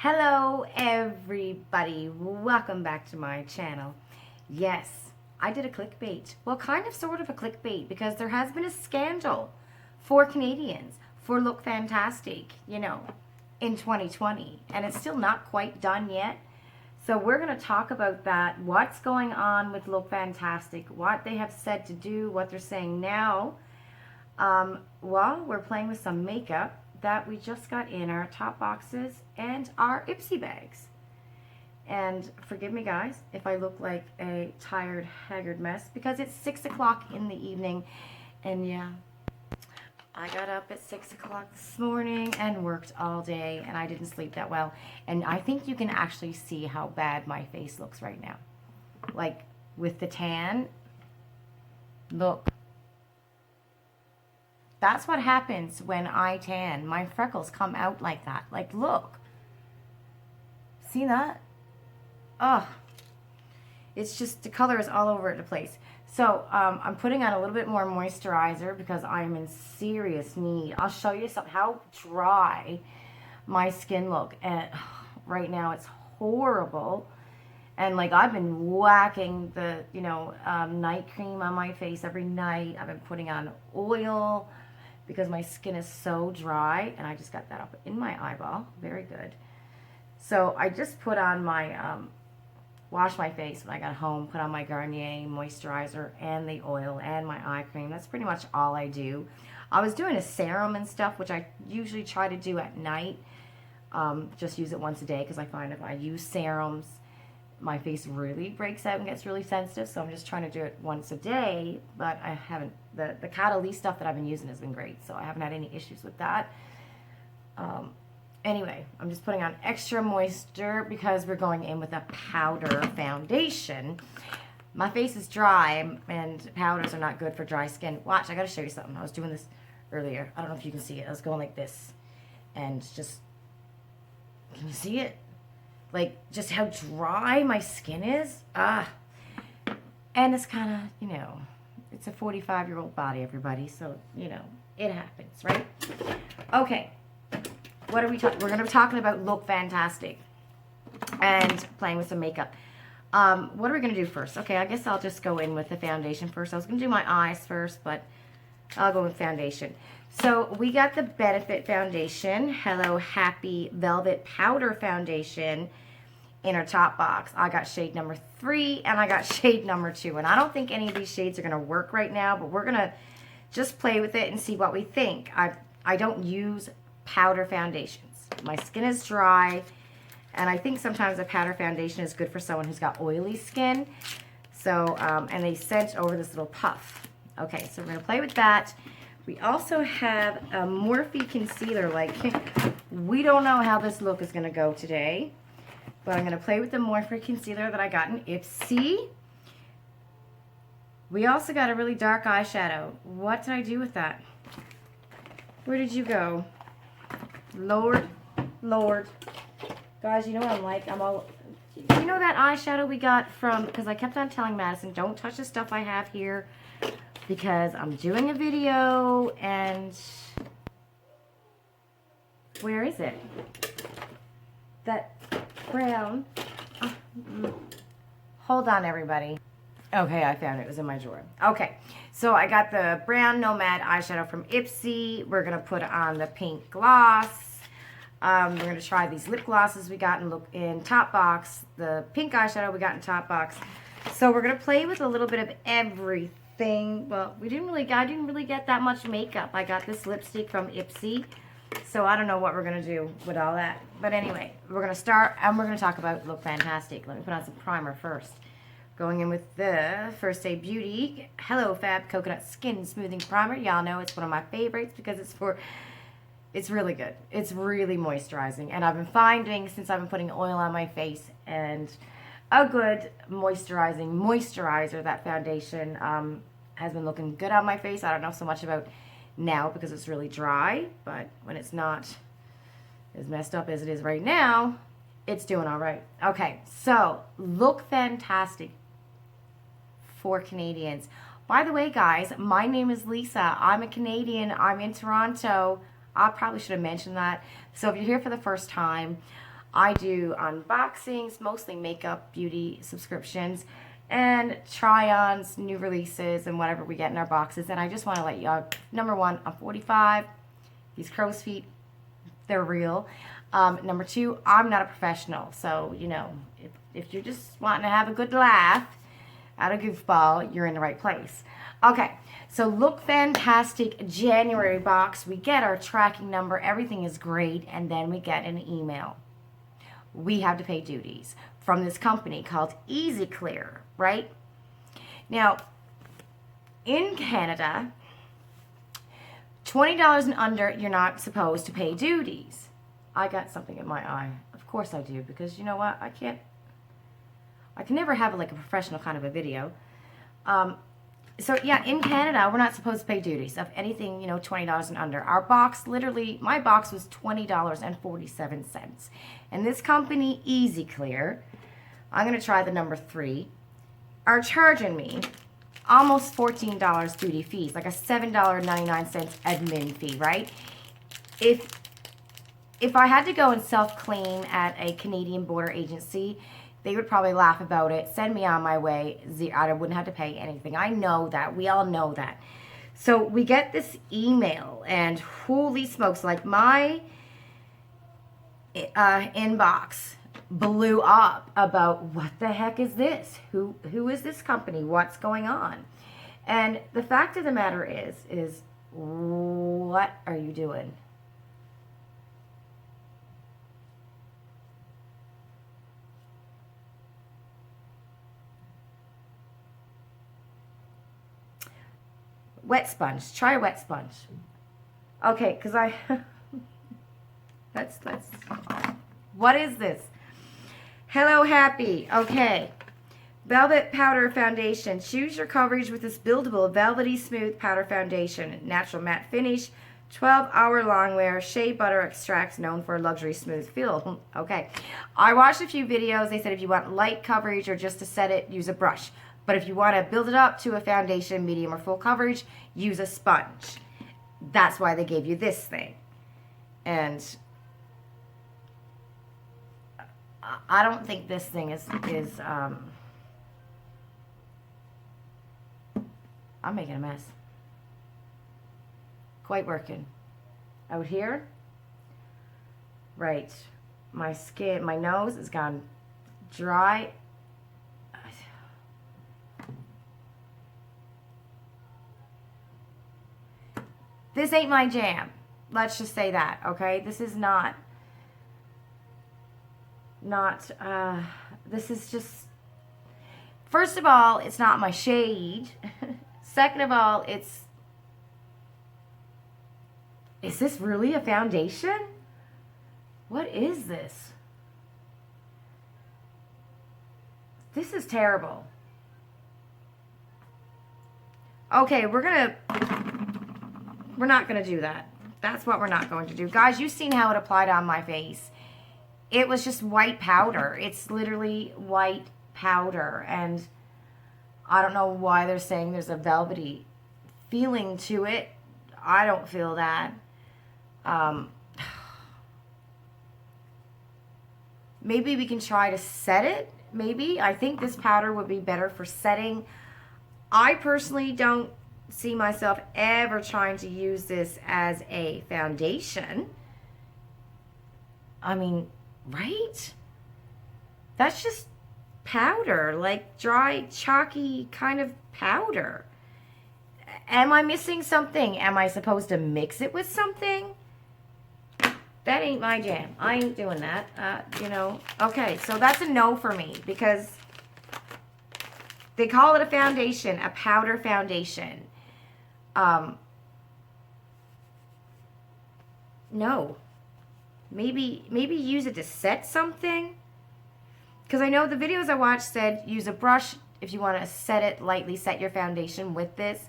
Hello everybody, welcome back to my channel. Yes, I did a clickbait. Well, kind of sort of a clickbait because there has been a scandal for Canadians for Lookfantastic, in 2020, and it's still not quite done yet. So we're going to talk about that, what's going on with Lookfantastic, what they have said to do, what they're saying now. Well, we're playing with some makeup that we just got in our top boxes and our Ipsy bags. And forgive me guys if I look like a tired, haggard mess because it's 6 o'clock in the evening, and yeah, I got up at 6 o'clock this morning and worked all day, and I didn't sleep that well. And I think you can actually see how bad my face looks right now. Like with the tan, look. That's what happens when I tan. My freckles come out like that. Like, look. See that? Oh. It's just, the color is all over the place. So, I'm putting on a little bit more moisturizer because I'm in serious need. I'll show you how dry my skin look. And right now it's horrible. And like, I've been whacking the, night cream on my face every night. I've been putting on oil because my skin is so dry, and I just got that up in my eyeball. Very good. So I just put on my, washed my face when I got home, put on my Garnier moisturizer and the oil and my eye cream. That's pretty much all I do. I was doing a serum and stuff, which I usually try to do at night. Just use it once a day because I find if I use serums, my face really breaks out and gets really sensitive, so I'm just trying to do it once a day, but I haven't, the Catalyst stuff that I've been using has been great, so I haven't had any issues with that. Anyway, I'm just putting on extra moisture because we're going in with a powder foundation. My face is dry, and powders are not good for dry skin. Watch, I gotta show you something. I was doing this earlier. I don't know if you can see it. I was going like this, and just, can you see it? Like, just how dry my skin is. And it's kind of, it's a 45-year-old body, everybody. So, it happens, right? Okay. What are we talking? We're going to be talking about Lookfantastic and playing with some makeup. What are we going to do first? Okay, I guess I'll just go in with the foundation first. I was going to do my eyes first, but I'll go with foundation. So we got the Benefit Foundation, Hello Happy Velvet Powder Foundation in our top box. I got shade number 3 and I got shade number 2. And I don't think any of these shades are going to work right now, but we're going to just play with it and see what we think. I don't use powder foundations. My skin is dry, and I think sometimes a powder foundation is good for someone who's got oily skin. So, and they sent over this little puff. Okay, so we're going to play with that. We also have a Morphe concealer. Like, we don't know how this look is going to go today, but I'm going to play with the Morphe concealer that I got in Ipsy. We also got a really dark eyeshadow. What did I do with that? Where did you go? Lord. Guys, you know what I'm like? You know that eyeshadow we got from, because I kept on telling Madison, don't touch the stuff I have here, because I'm doing a video, and where is it? That brown. Hold on, everybody. Okay, I found it. It was in my drawer. Okay, so I got the brown Nomad eyeshadow from Ipsy. We're going to put on the pink gloss. We're going to try these lip glosses we got in Topbox. The pink eyeshadow we got in Topbox. So we're going to play with a little bit of everything. Well, I didn't really get that much makeup. I got this lipstick from Ipsy. So I don't know what we're going to do with all that. But anyway, we're going to start, and we're going to talk about Lookfantastic. Let me put on some primer first. Going in with the First Aid Beauty Hello Fab Coconut Skin Smoothing Primer. Y'all know it's one of my favorites because it's really good. It's really moisturizing. And I've been finding, since I've been putting oil on my face, and a good moisturizer, that foundation has been looking good on my face. I don't know so much about now because it's really dry, but when it's not as messed up as it is right now, it's doing all right. Okay, so Lookfantastic for Canadians. By the way, guys, my name is Lisa. I'm a Canadian. I'm in Toronto. I probably should have mentioned that. So if you're here for the first time, I do unboxings, mostly makeup, beauty subscriptions, and try-ons, new releases, and whatever we get in our boxes. And I just want to let y'all, number one, I'm 45. These crow's feet, they're real. Number two, I'm not a professional. So, you know, if you're just wanting to have a good laugh at a goofball, you're in the right place. Okay, so Lookfantastic January box. We get our tracking number. Everything is great. And then we get an email. We have to pay duties from this company called Easy Clear, right? Now, in Canada, $20 and under, you're not supposed to pay duties. I got something in my eye. Of course I do, because you know what? I can never have like a professional kind of a video. So yeah, in Canada, we're not supposed to pay duties of anything, you know, $20 and under. Our box, literally, my box was $20.47. And this company, Easy Clear, I'm going to try the number 3, are charging me almost $14 duty fees, like a $7.99 admin fee, right? If I had to go and self-clean at a Canadian border agency, they would probably laugh about it, send me on my way. I wouldn't have to pay anything. I know that. We all know that. So we get this email, and holy smokes, like my inbox blew up about what the heck is this? Who is this company? What's going on? And the fact of the matter is what are you doing? Wet sponge. Try a wet sponge. Okay, because that's what is this? Hello Happy. Okay. Velvet Powder Foundation. Choose your coverage with this buildable velvety smooth powder foundation. Natural matte finish. 12-hour long wear. Shea butter extract known for a luxury smooth feel. Okay. I watched a few videos. They said if you want light coverage or just to set it, use a brush. But if you want to build it up to a foundation, medium or full coverage, use a sponge. That's why they gave you this thing. And I don't think this thing is I'm making a mess. Quite working. Out here, right, my skin, my nose has gone dry. This ain't my jam. Let's just say that, okay? This is not, this is just, first of all, it's not my shade. Second of all, is this really a foundation? What is this? This is terrible. Okay, we're not going to do that. That's what we're not going to do. Guys, you've seen how it applied on my face. It was just white powder. It's literally white powder. And I don't know why they're saying there's a velvety feeling to it. I don't feel that. Maybe we can try to set it. Maybe. I think this powder would be better for setting. I personally don't see myself ever trying to use this as a foundation. I mean, right? That's just powder, like dry, chalky kind of powder. Am I missing something? Am I supposed to mix it with something? That ain't my jam. I ain't doing that. You know. Okay, so that's a no for me because they call it a foundation, a powder foundation. No. Maybe use it to set something. Because I know the videos I watched said use a brush if you want to set it lightly, set your foundation with this.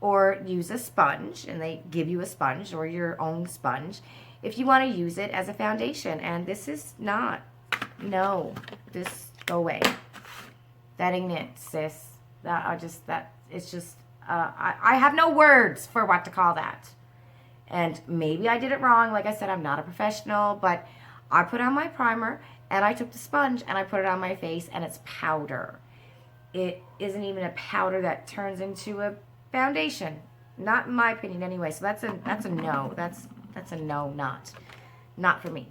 Or use a sponge, and they give you a sponge or your own sponge if you want to use it as a foundation. And this is not. No. This, go away. That ain't it, sis. It's just, I have no words for what to call that. And maybe I did it wrong. Like I said, I'm not a professional, but I put on my primer, and I took the sponge and I put it on my face, and it's powder. It isn't even a powder that turns into a foundation. Not in my opinion anyway. So that's a no. That's a no, not for me.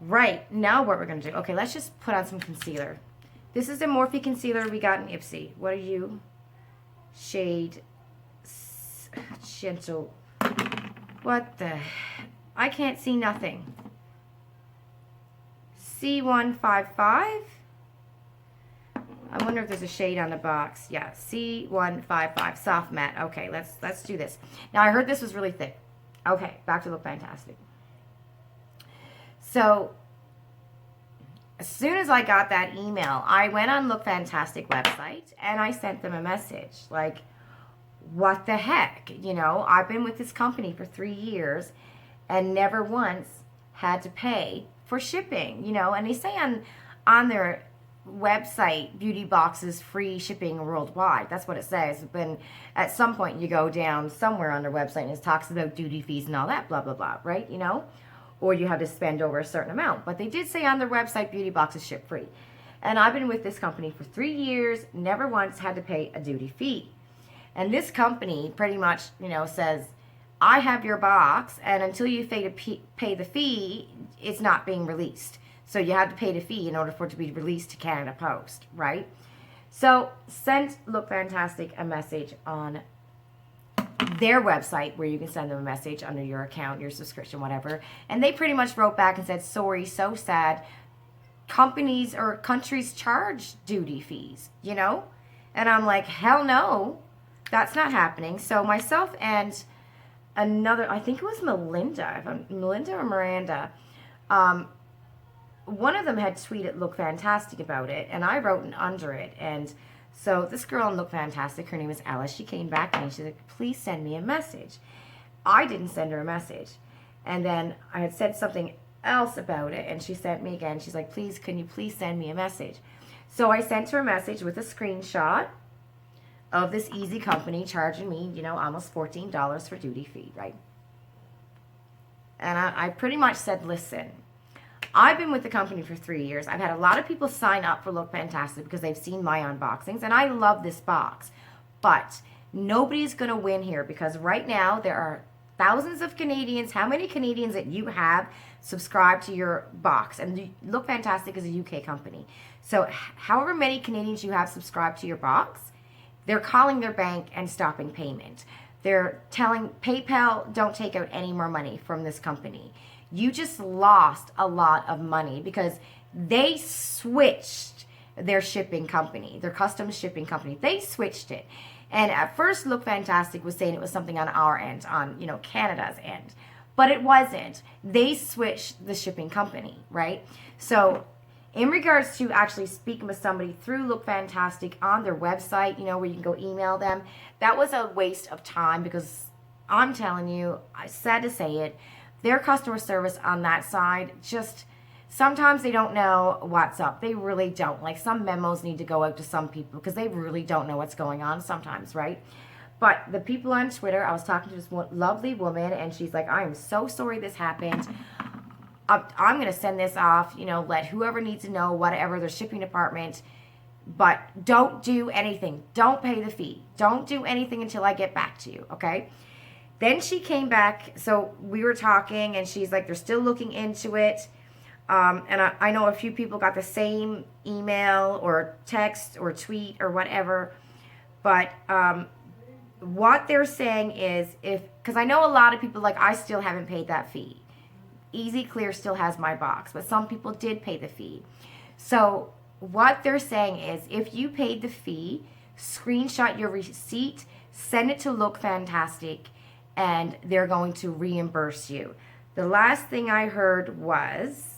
Right, now what we're going to do. Okay, let's just put on some concealer. This is the Morphe concealer we got in Ipsy. What are you? Shade Gentle. What the? I can't see nothing. C155. I wonder if there's a shade on the box. Yeah, C155, soft matte. Okay, let's do this. Now, I heard this was really thick. Okay, back to Lookfantastic. So, as soon as I got that email, I went on Lookfantastic website and I sent them a message. Like, what the heck? You know, I've been with this company for 3 years and never once had to pay for shipping, you know, and they say on their website, beauty boxes free shipping worldwide. That's what it says. But at some point you go down somewhere on their website and it talks about duty fees and all that, blah, blah, blah, right? You know, or you have to spend over a certain amount. But they did say on their website, beauty boxes ship free. And I've been with this company for 3 years, never once had to pay a duty fee. And this company pretty much, you know, says, I have your box, and until you pay the fee, it's not being released. So you have to pay the fee in order for it to be released to Canada Post, right? So sent Lookfantastic a message on their website where you can send them a message under your account, your subscription, whatever. And they pretty much wrote back and said, sorry, so sad. Companies or countries charge duty fees, you know? And I'm like, hell no, that's not happening. So myself and another, I think it was Melinda or Miranda, one of them had tweeted Lookfantastic about it, and I wrote under it. And so this girl in Lookfantastic, her name is Alice, she came back to me and she's like, please send me a message. I didn't send her a message. And then I had said something else about it, and she sent me again. She's like, please, can you please send me a message? So I sent her a message with a screenshot of this easy company charging me, you know, almost $14 for duty fee, right? And I pretty much said, listen, I've been with the company for 3 years. I've had a lot of people sign up for Lookfantastic because they've seen my unboxings, and I love this box. But nobody's going to win here because right now there are thousands of Canadians. How many Canadians that you have subscribed to your box? And Lookfantastic is a UK company. So however many Canadians you have subscribed to your box, they're calling their bank and stopping payment. They're telling PayPal, don't take out any more money from this company. You just lost a lot of money because they switched their shipping company, their customs shipping company. They switched it. And at first, Lookfantastic was saying it was something on our end, on, you know, Canada's end. But it wasn't. They switched the shipping company, right? So in regards to actually speaking with somebody through Lookfantastic on their website, you know, where you can go email them, that was a waste of time because I'm telling you, I'm sad to say it, their customer service on that side, just sometimes they don't know what's up. They really don't. Like, some memos need to go out to some people because they really don't know what's going on sometimes, right? But the people on Twitter, I was talking to this lovely woman, and she's like, I am so sorry this happened. I'm going to send this off, you know, let whoever needs to know, whatever, their shipping department. But don't do anything. Don't pay the fee. Don't do anything until I get back to you, okay? Then she came back, so we were talking, and she's like, they're still looking into it. And I know a few people got the same email or text or tweet or whatever. But what they're saying is, because I know a lot of people, like, I still haven't paid that fee. Easy Clear still has my box, but some people did pay the fee. So what they're saying is, if you paid the fee, screenshot your receipt, send it to Lookfantastic, and they're going to reimburse you. The last thing I heard was,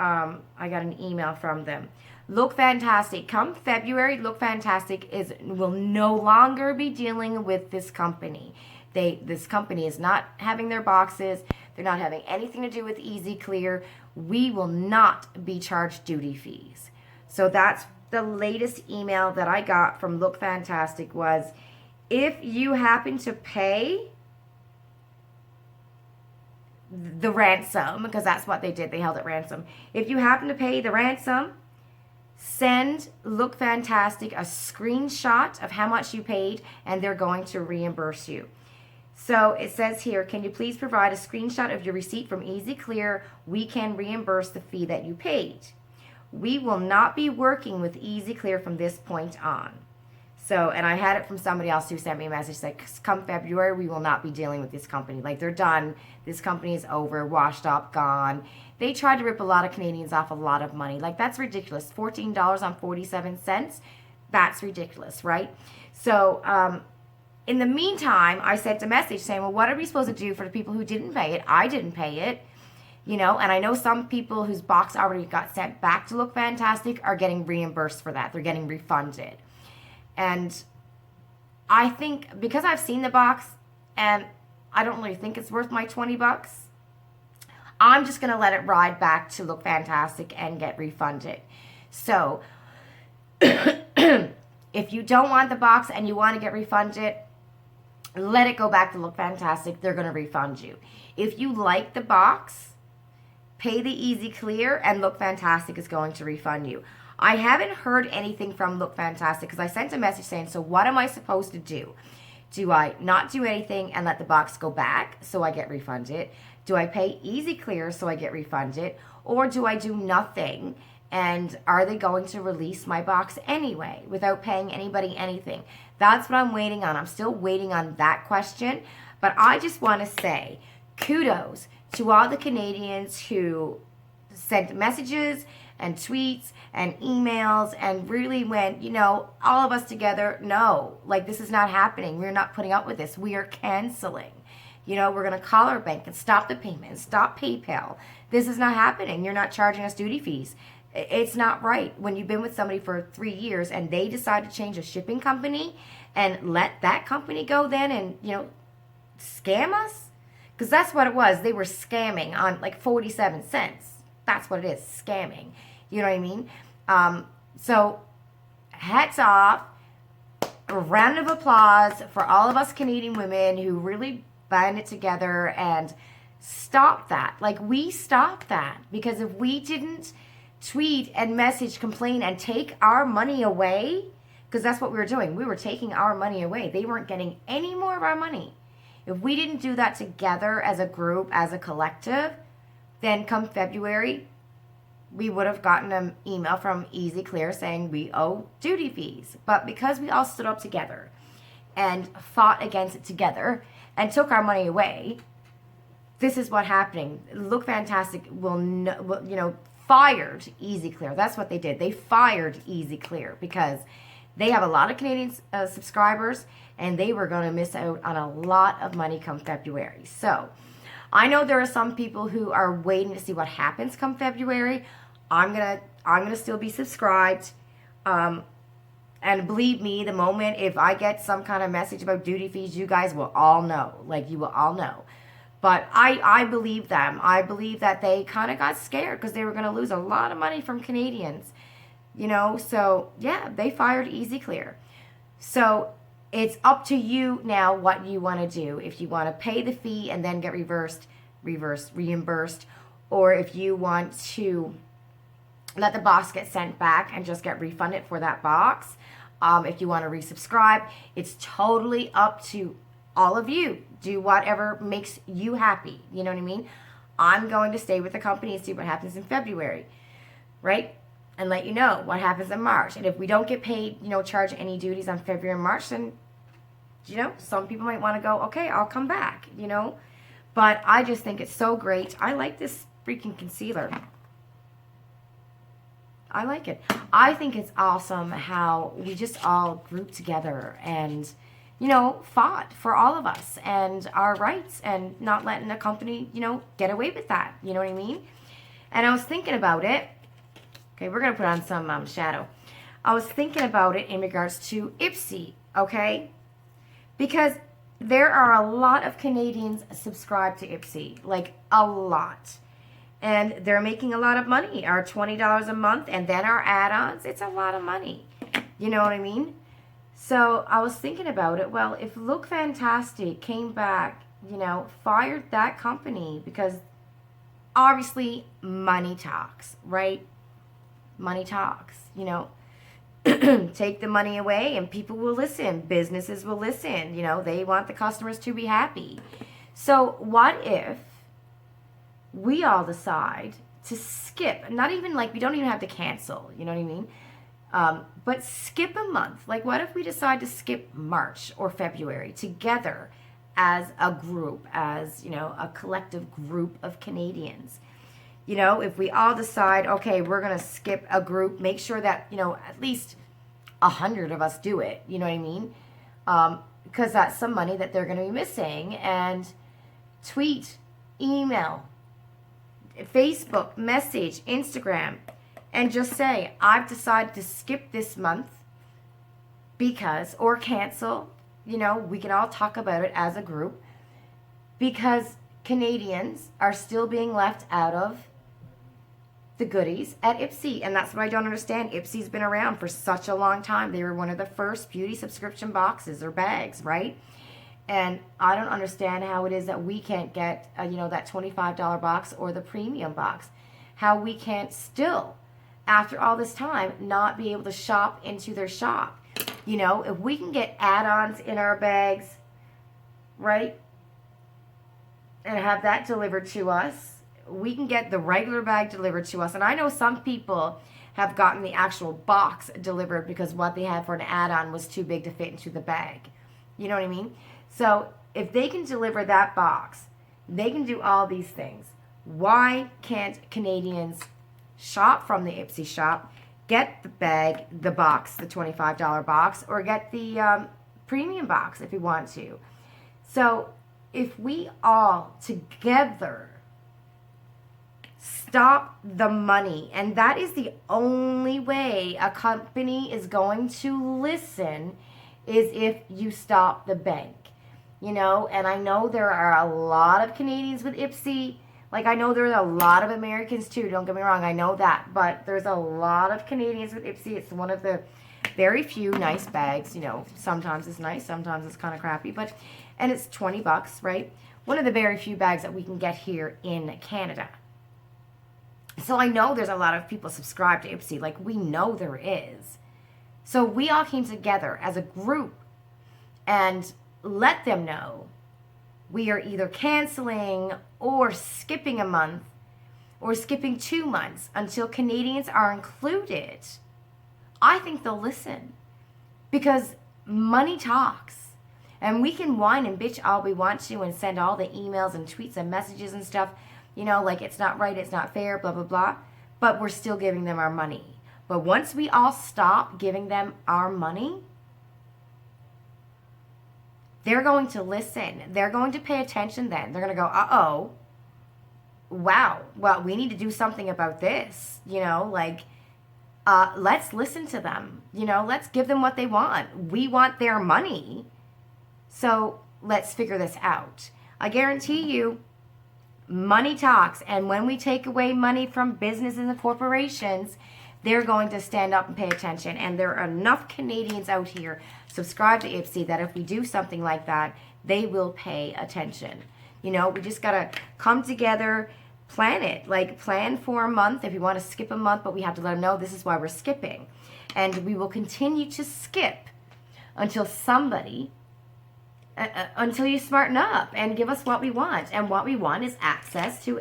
I got an email from them. Lookfantastic, come February, Lookfantastic will no longer be dealing with this company. This company is not having their boxes. They're not having anything to do with Easy Clear. We will not be charged duty fees. So that's the latest email that I got from Lookfantastic was, if you happen to pay the ransom, because that's what they did. They held it ransom. If you happen to pay the ransom, send Lookfantastic a screenshot of how much you paid, and they're going to reimburse you. So it says here, can you please provide a screenshot of your receipt from Easy Clear? We can reimburse the fee that you paid. We will not be working with Easy Clear from this point on. So, and I had it from somebody else who sent me a message like, come February, we will not be dealing with this company. Like, they're done. This company is over, washed up, gone. They tried to rip a lot of Canadians off a lot of money. Like, that's ridiculous. $14.47. That's ridiculous, right? So, in the meantime, I sent a message saying, well, what are we supposed to do for the people who didn't pay it? I didn't pay it, you know, and I know some people whose box already got sent back to Lookfantastic are getting reimbursed for that. They're getting refunded. And I think because I've seen the box and I don't really think it's worth my $20, I'm just going to let it ride back to Lookfantastic and get refunded. So if you don't want the box and you want to get refunded, let it go back to Lookfantastic. They're going to refund you. If you like the box, pay the Easy Clear and Lookfantastic is going to refund you. I haven't heard anything from Lookfantastic because I sent a message saying, so what am I supposed to do? Do I not do anything and let the box go back so I get refunded? Do I pay Easy Clear so I get refunded? Or do I do nothing? And are they going to release my box anyway without paying anybody anything? That's what I'm waiting on. I'm still waiting on that question. But I just want to say kudos to all the Canadians who sent messages and tweets and emails and really went, you know, all of us together, no, like this is not happening. We're not putting up with this. We are canceling. You know, we're going to call our bank and stop the payment, stop PayPal. This is not happening. You're not charging us duty fees. It's not right when you've been with somebody for 3 years and they decide to change a shipping company and let that company go then and, you know, scam us. Because that's what it was. They were scamming on like 47 cents. That's what it is, scamming. You know what I mean? So hats off, a round of applause for all of us Canadian women who really band it together and stop that. Like, we stopped that because if we didn't tweet and message, complain, and take our money away, because that's what we were doing. We were taking our money away. They weren't getting any more of our money. If we didn't do that together as a group, as a collective, then come February, we would have gotten an email from Easy Clear saying we owe duty fees. But because we all stood up together and fought against it together and took our money away, this is what's happening. Lookfantastic will fired Easy Clear. That's what they did. They fired Easy Clear because they have a lot of Canadian subscribers and they were going to miss out on a lot of money come February. So I know there are some people who are waiting to see what happens come February. I'm gonna still be subscribed. And believe me, the moment if I get some kind of message about duty fees, you guys will all know. Like, you will all know. But I believe them. I believe that they kind of got scared because they were going to lose a lot of money from Canadians. You know, so yeah, they fired Easy Clear. So it's up to you now what you want to do. If you want to pay the fee and then get reimbursed, or if you want to let the box get sent back and just get refunded for that box. If you want to resubscribe, it's totally up to all of you. Do whatever makes you happy. You know what I mean? I'm going to stay with the company and see what happens in February, right? And let you know what happens in March. And if we don't get paid, charge any duties on February and March, then, some people might want to go, okay, I'll come back, But I just think it's so great. I like this freaking concealer. I like it. I think it's awesome how we just all grouped together and, fought for all of us and our rights and not letting the company, get away with that. You know what I mean? And I was thinking about it. Okay, we're going to put on some shadow. I was thinking about it in regards to Ipsy, okay? Because there are a lot of Canadians subscribed to Ipsy, like a lot. And they're making a lot of money, our $20 a month, and then our add-ons. It's a lot of money. You know what I mean? So I was thinking about it. Well, if Lookfantastic came back fired that company because obviously money talks, right? Money talks, take the money away and people will listen. Businesses will listen. They want the customers to be happy. So what if we all decide to skip, not even like, we don't even have to cancel, you know what I mean? But skip a month. Like, what if we decide to skip March or February together as a group, as, a collective group of Canadians? If we all decide, okay, we're going to skip a group, make sure that, at least 100 of us do it, you know what I mean? Because that's some money that they're going to be missing. And tweet, email, Facebook, message, Instagram, and just say, I've decided to skip this month because, or cancel, we can all talk about it as a group, because Canadians are still being left out of the goodies at Ipsy. And that's what I don't understand. Ipsy's been around for such a long time. They were one of the first beauty subscription boxes or bags, right? And I don't understand how it is that we can't get, that $25 box or the premium box. How we can't still, after all this time, not be able to shop into their shop. If we can get add-ons in our bags, right, and have that delivered to us, we can get the regular bag delivered to us. And I know some people have gotten the actual box delivered because what they had for an add-on was too big to fit into the bag. You know what I mean? So if they can deliver that box, they can do all these things. Why can't Canadians shop from the Ipsy shop, get the bag, the box, the $25 box, or get the premium box if you want to? So if we all together stop the money, and that is the only way a company is going to listen, is if you stop the bank. And I know there are a lot of Canadians with Ipsy. Like, I know there's a lot of Americans too, don't get me wrong, I know that. But there's a lot of Canadians with Ipsy. It's one of the very few nice bags. Sometimes it's nice, sometimes it's kind of crappy. And it's $20, right? One of the very few bags that we can get here in Canada. So I know there's a lot of people subscribed to Ipsy. Like, we know there is. So we all came together as a group and let them know we are either canceling or skipping a month or skipping 2 months until Canadians are included. I think they'll listen, because money talks. And we can whine and bitch all we want to and send all the emails and tweets and messages and stuff, like it's not right, it's not fair, blah, blah, blah. But we're still giving them our money. But once we all stop giving them our money, they're going to listen. They're going to pay attention then. They're going to go, uh-oh, wow, well, we need to do something about this, let's listen to them. Let's give them what they want. We want their money. So let's figure this out. I guarantee you, money talks. And when we take away money from businesses and corporations, they're going to stand up and pay attention. And there are enough Canadians out here subscribe to Ipsy that if we do something like that, they will pay attention. We just got to come together, plan it. Like, plan for a month if you want to skip a month, but we have to let them know this is why we're skipping. And we will continue to skip until until you smarten up and give us what we want. And what we want is access to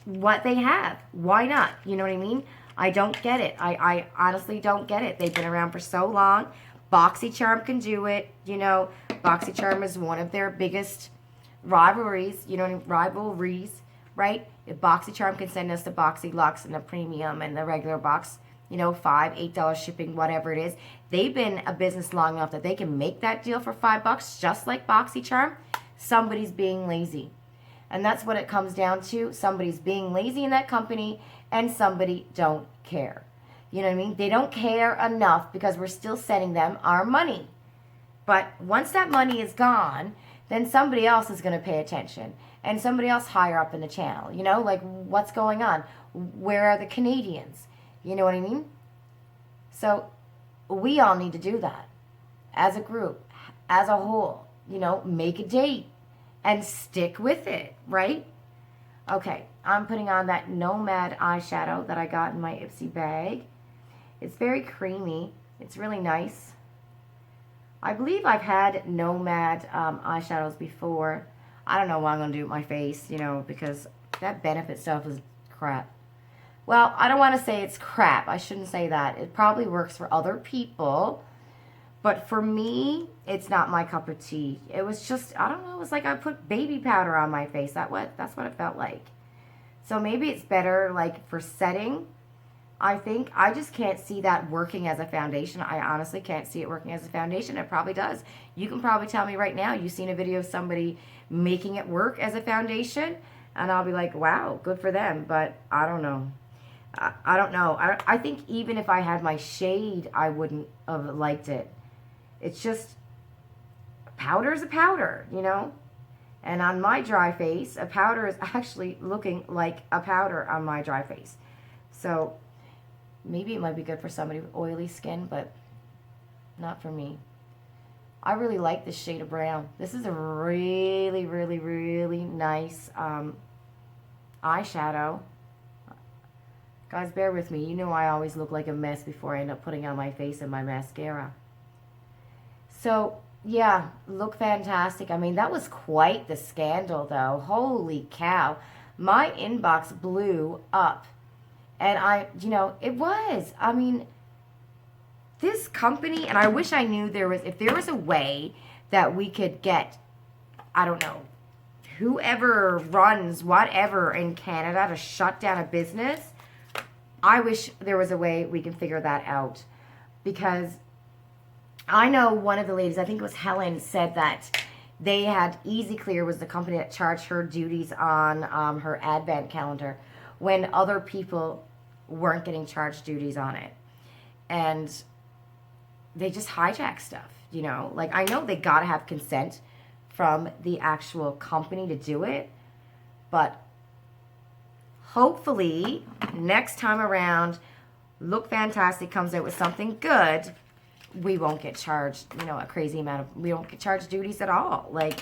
what they have. Why not? You know what I mean? I don't get it. I honestly don't get it. They've been around for so long. Boxycharm can do it. Boxycharm is one of their biggest rivalries, right? If Boxycharm can send us the Boxy Lux and the premium and the regular box, $5, $8 shipping, whatever it is. They've been a business long enough that they can make that deal for $5, just like Boxycharm. Somebody's being lazy. And that's what it comes down to. Somebody's being lazy in that company, and somebody don't care. You know what I mean? They don't care enough because we're still sending them our money. But once that money is gone, then somebody else is going to pay attention. And somebody else higher up in the channel. Like, what's going on? Where are the Canadians? You know what I mean? So we all need to do that as a group, as a whole. Make a date. and stick with it, right? Okay, I'm putting on that Nomad eyeshadow that I got in my Ipsy bag. It's very creamy. It's really nice. I believe I've had Nomad eyeshadows before. I don't know what I'm going to do with my face, you know, because that Benefit stuff is crap. Well, I don't want to say it's crap. I shouldn't say that. It probably works for other people. But for me, it's not my cup of tea. It was just, I don't know, it was like I put baby powder on my face. That's what it felt like. So maybe it's better like for setting. I think I just can't see that working as a foundation. I honestly can't see it working as a foundation. It probably does. You can probably tell me right now, you've seen a video of somebody making it work as a foundation, and I'll be like, wow, good for them. But I don't know. I don't know. I think even if I had my shade, I wouldn't have liked it. It's just, powder is a powder, you know? And on my dry face, a powder is actually looking like a powder on my dry face. So maybe it might be good for somebody with oily skin, but not for me. I really like this shade of brown. This is a really, really, really nice eyeshadow. Guys, bear with me. You know I always look like a mess before I end up putting on my face and my mascara. So, yeah, Lookfantastic. I mean, that was quite the scandal, though. Holy cow. My inbox blew up. And it was. I mean, this company, and I wish I knew if there was a way that we could get, I don't know, whoever runs whatever in Canada to shut down a business, I wish there was a way we can figure that out. Because I know one of the ladies, I think it was Helen, said that they had Easy Clear was the company that charged her duties on her advent calendar when other people weren't getting charged duties on it. And they just hijack stuff, you know. Like, I know they got to have consent from the actual company to do it, but hopefully next time around, Lookfantastic comes out with something good, we won't get charged, you know, a crazy amount of, we won't get charged duties at all. Like,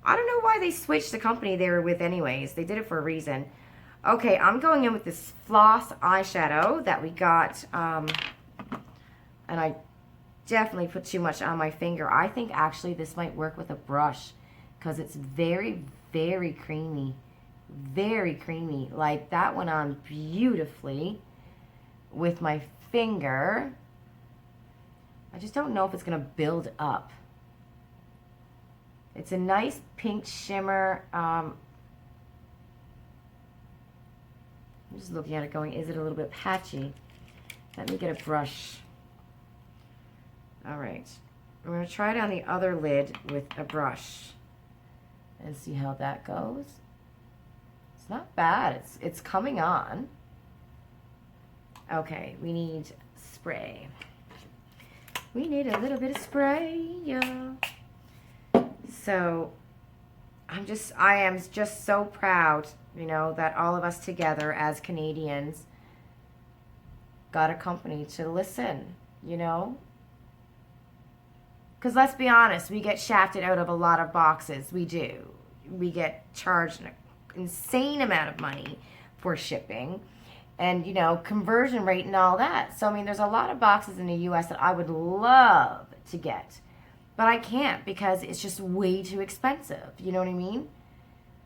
I don't know why they switched the company they were with anyways. They did it for a reason. Okay, I'm going in with this floss eyeshadow that we got, and I definitely put too much on my finger. I think actually this might work with a brush because it's very, very creamy. Very creamy. Like, that went on beautifully with my finger. I just don't know if it's going to build up. It's a nice pink shimmer. I'm just looking at it going, is it a little bit patchy? Let me get a brush. All right. I'm going to try it on the other lid with a brush and see how that goes. It's not bad. It's coming on. Okay, we need spray. We need a little bit of spray, yeah. So I am just so proud, you know, that all of us together as Canadians got a company to listen, you know. Because let's be honest, we get shafted out of a lot of boxes. We do. We get charged an insane amount of money for shipping. And, you know, conversion rate and all that. So, I mean, there's a lot of boxes in the U.S. that I would love to get. But I can't because it's just way too expensive. You know what I mean?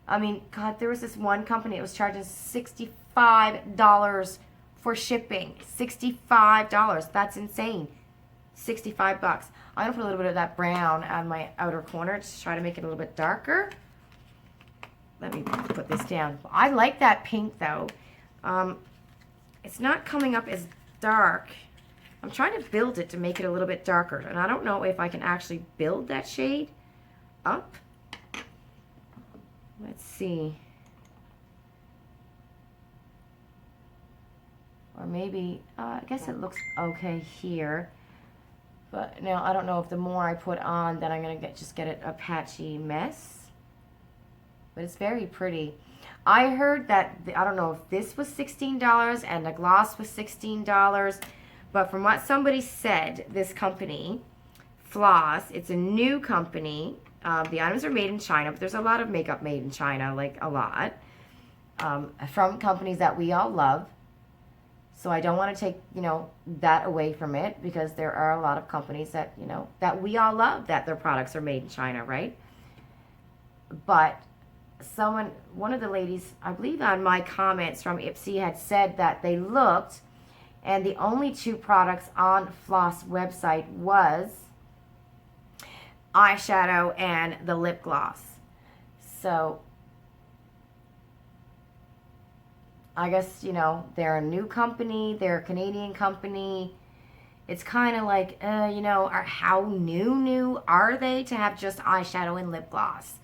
I mean, God, there was this one company that was charging $65 for shipping. $65. That's insane. 65 bucks. I'm going to put a little bit of that brown on my outer corner to try to make it a little bit darker. Let me put this down. I like that pink, though. It's not coming up as dark. I'm trying to build it to make it a little bit darker. And I don't know if I can actually build that shade up. Let's see. Or maybe, I guess it looks okay here. But now I don't know if the more I put on, then I'm going to just get it a patchy mess. But it's very pretty. I heard that, I don't know if this was $16 and the gloss was $16, but from what somebody said, this company, Floss, it's a new company. The items are made in China, but there's a lot of makeup made in China, like a lot, from companies that we all love. So I don't want to take, that away from it, because there are a lot of companies that, that we all love, that their products are made in China, right? But one of the ladies, I believe on my comments from Ipsy, had said that they looked, and the only 2 products on Floss website was eyeshadow and the lip gloss. So I guess, they're a new company, they're a Canadian company. It's kind of like, how new are they to have just eyeshadow and lip gloss?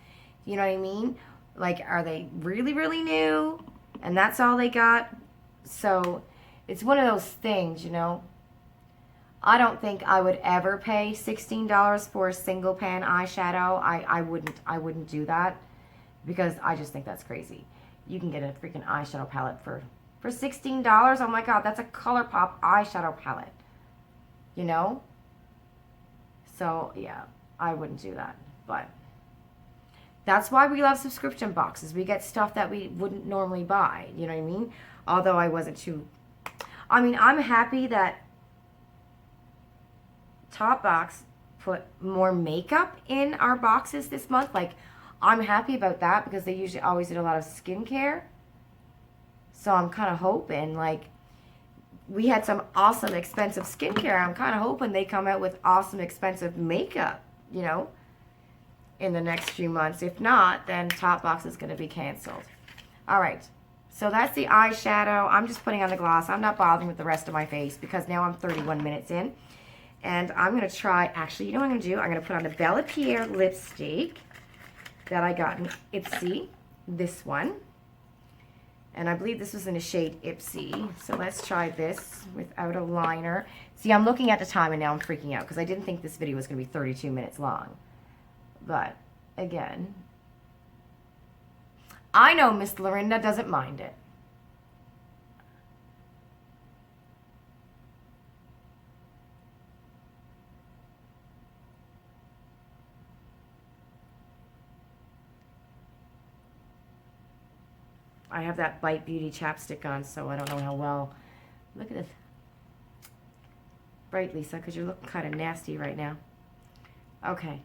You know what I mean? Like, are they really, really new? And that's all they got? So it's one of those things, I don't think I would ever pay $16 for a single pan eyeshadow. I wouldn't do that, because I just think that's crazy. You can get a freaking eyeshadow palette for $16. Oh my God, that's a ColourPop eyeshadow palette. So yeah, I wouldn't do that. But that's why we love subscription boxes. We get stuff that we wouldn't normally buy. You know what I mean? Although I wasn't too... I'm happy that Topbox put more makeup in our boxes this month. Like, I'm happy about that, because they usually always did a lot of skincare. So I'm kind of hoping, like, we had some awesome expensive skincare. I'm kind of hoping they come out with awesome expensive makeup, in the next few months. If not, then Topbox is going to be canceled. All right. So that's the eyeshadow. I'm just putting on the gloss. I'm not bothering with the rest of my face, because now I'm 31 minutes in. And I'm going to try, actually, you know what I'm going to do? I'm going to put on the Bella Pierre lipstick that I got in Ipsy. This one. And I believe this was in the shade Ipsy. So let's try this without a liner. See, I'm looking at the time and now I'm freaking out, because I didn't think this video was going to be 32 minutes long. But, again, I know Miss Lorinda doesn't mind it. I have that Bite Beauty chapstick on, so I don't know how well. Look at this. Bright, Lisa, because you're looking kind of nasty right now. Okay.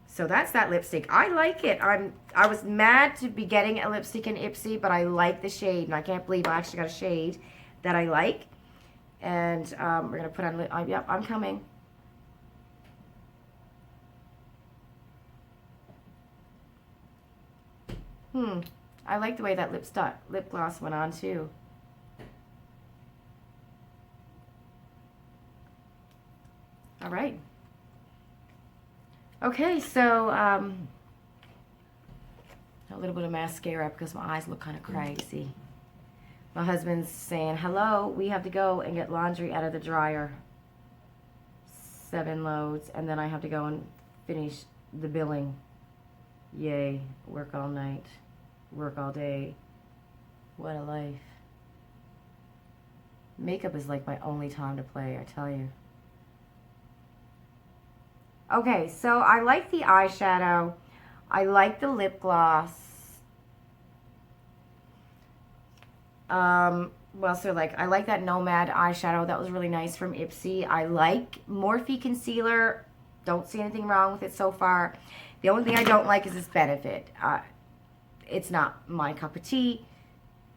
So that's that lipstick. I like it. I was mad to be getting a lipstick in Ipsy, but I like the shade, and I can't believe I actually got a shade that I like. And we're going to put on, yep, I'm coming. I like the way that lip gloss went on too. All right. Okay, so a little bit of mascara because my eyes look kind of crazy. My husband's saying, hello, we have to go and get laundry out of the dryer. 7 loads, and then I have to go and finish the billing. Yay, work all night, work all day. What a life. Makeup is like my only time to play, I tell you. Okay, so I like the eyeshadow. I like the lip gloss. Well, so like, I like that Nomad eyeshadow. That was really nice from Ipsy. I like Morphe concealer. Don't see anything wrong with it so far. The only thing I don't like is this Benefit. It's not my cup of tea.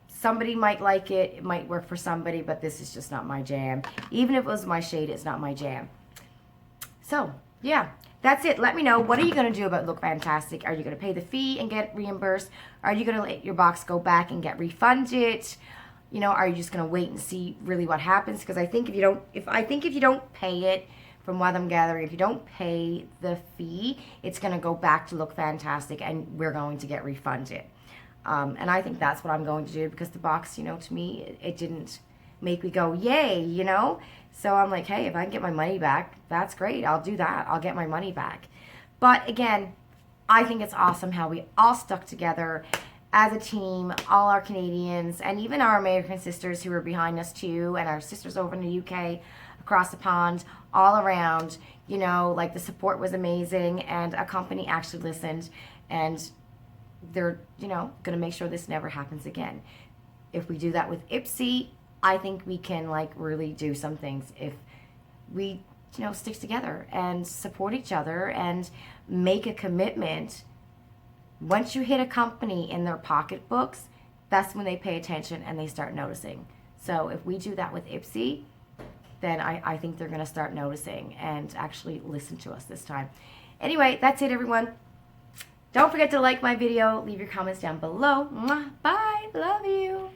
Somebody might like it. It might work for somebody, but this is just not my jam. Even if it was my shade, it's not my jam. So, yeah, that's it. Let me know. What are you going to do about Lookfantastic? Are you going to pay the fee and get reimbursed? Are you going to let your box go back and get refunded? You know, are you just going to wait and see really what happens? Because I think if you don't pay it, from what I'm gathering, if you don't pay the fee, it's going to go back to Lookfantastic and we're going to get refunded. And I think that's what I'm going to do because the box, you know, to me, it didn't make me go, yay, you know? So I'm like, hey, if I can get my money back, that's great. I'll do that. I'll get my money back. But again, I think it's awesome how we all stuck together as a team, all our Canadians, and even our American sisters who were behind us too, and our sisters over in the UK. A across the pond, all around, you know, like the support was amazing, and a company actually listened, and they're, you know, going to make sure this never happens again. If we do that with Ipsy, I think we can like really do some things if we, you know, stick together and support each other and make a commitment. Once you hit a company in their pocketbooks, that's when they pay attention and they start noticing. So if we do that with Ipsy, then I think they're going to start noticing and actually listen to us this time. Anyway, that's it, everyone. Don't forget to like my video. Leave your comments down below. Mwah. Bye. Love you.